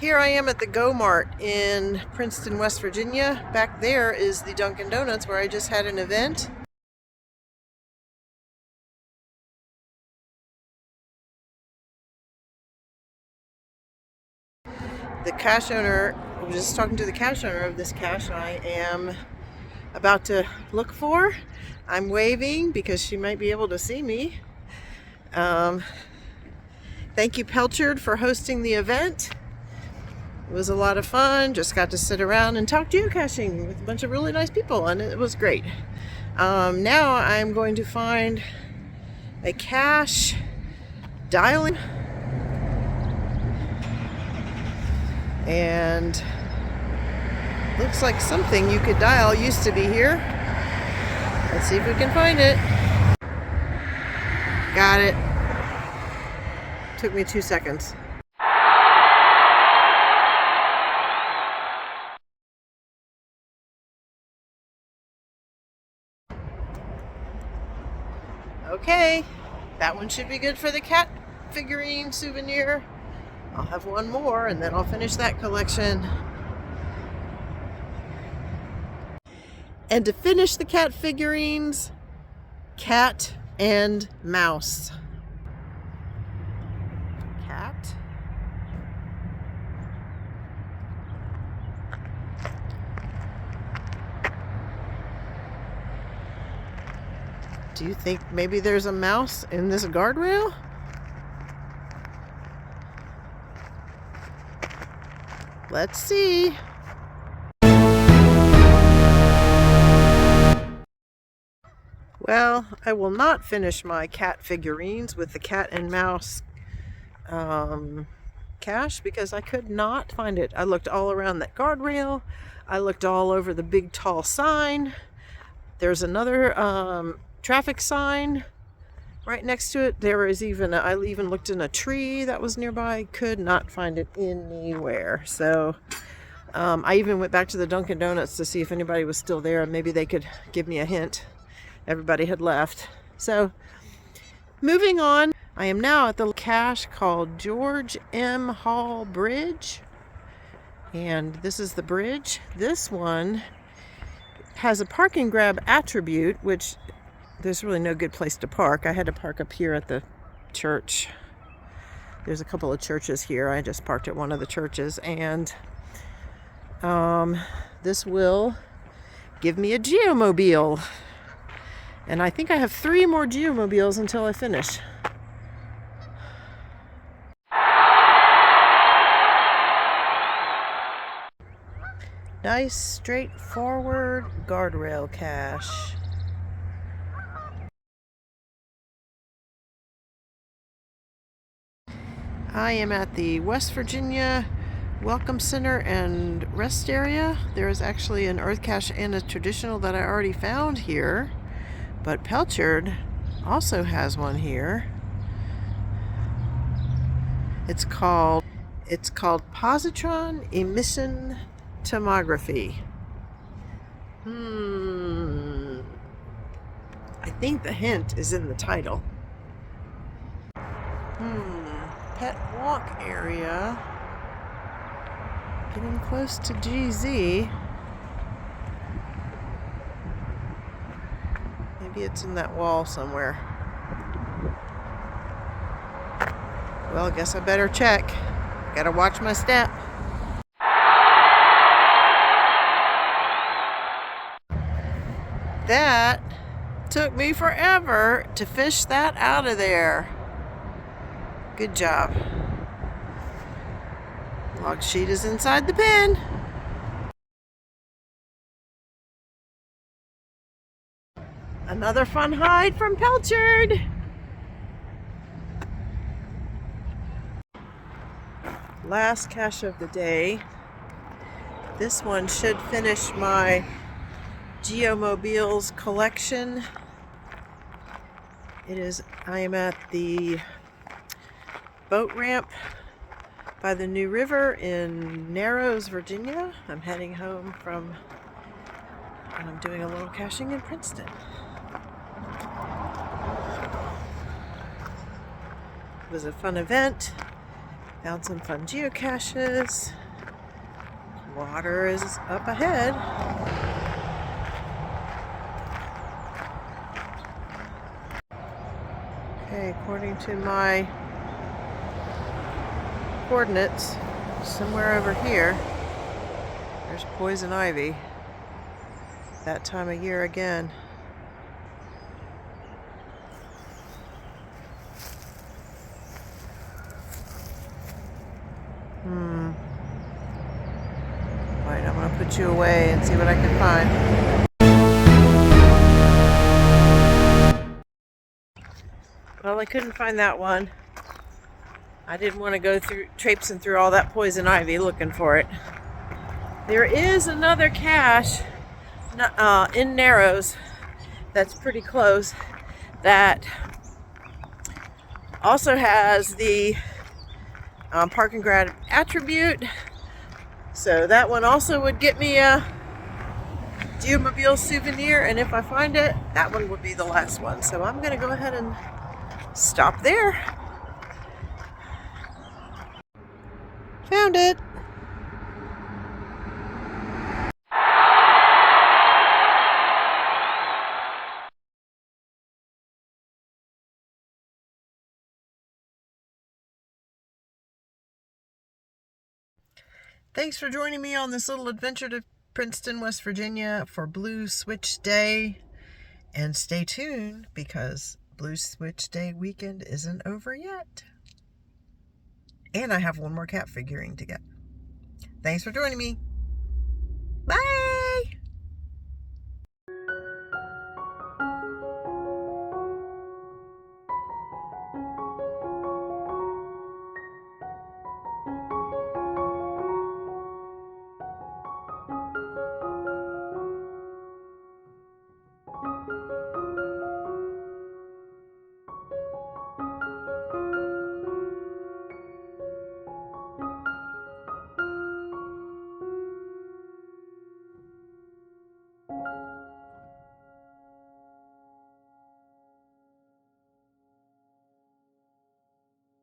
Here I am at the Go Mart in Princeton, West Virginia. Back there is the Dunkin' Donuts where I just had an event. The cache owner, I was just talking to the cache owner of this cache I am about to look for. I'm waving because she might be able to see me. Thank you, Pelchard, for hosting the event. It was a lot of fun. Just got to sit around and talk geocaching with a bunch of really nice people, and it was great. Now I'm going to find a cache, dialing, and looks like something you could dial used to be here. Let's see if we can find it. Got it. Took me 2 seconds. Okay, that one should be good for the cat figurine souvenir. I'll have one more and then I'll finish that collection. And to finish the cat figurines, cat and mouse. Cat. Do you think maybe there's a mouse in this guardrail? Let's see. Well, I will not finish my cat figurines with the cat and mouse cache because I could not find it. I looked all around that guardrail. I looked all over the big tall sign. There's another traffic sign right next to it. There is even, I even looked in a tree that was nearby. Could not find it anywhere. So I even went back to the Dunkin' Donuts to see if anybody was still there and maybe they could give me a hint. Everybody had left. So moving on, I am now at the cache called George M. Hall Bridge. And this is the bridge. This one has a park and grab attribute, which there's really no good place to park. I had to park up here at the church. There's a couple of churches here. I just parked at one of the churches, and this will give me a geomobile. And I think I have 3 more geomobiles until I finish. Nice, straightforward guardrail cache. I am at the West Virginia Welcome Center and Rest Area. There is actually an earth cache and a traditional that I already found here, but Pelchard also has one here. It's called positron emission tomography. I think the hint is in the title. Pet walk area. Getting close to GZ. Maybe it's in that wall somewhere. Well, I guess I better check. Gotta watch my step. That took me forever to fish that out of there. Good job. Log sheet is inside the pen. Another fun hide from Pelchard. Last cache of the day. This one should finish my Geomobiles collection. I am at the boat ramp by the New River in Narrows, Virginia. I'm heading home from, and I'm doing a little caching in Princeton. It was a fun event. Found some fun geocaches. Water is up ahead. Okay, according to my coordinates, somewhere over here, there's poison ivy. That time of year again. Alright, I'm gonna put you away and see what I can find. Well, I couldn't find that one. I didn't want to go through traipsing through all that poison ivy looking for it. There is another cache in Narrows that's pretty close that also has the park and grab attribute. So that one also would get me a Geomobile souvenir, and if I find it, that one would be the last one. So I'm gonna go ahead and stop there. Found it. Thanks for joining me on this little adventure to Princeton, West Virginia for Blue Switch Day. And stay tuned because Blue Switch Day weekend isn't over yet. And I have one more cat figurine to get. Thanks for joining me. Bye!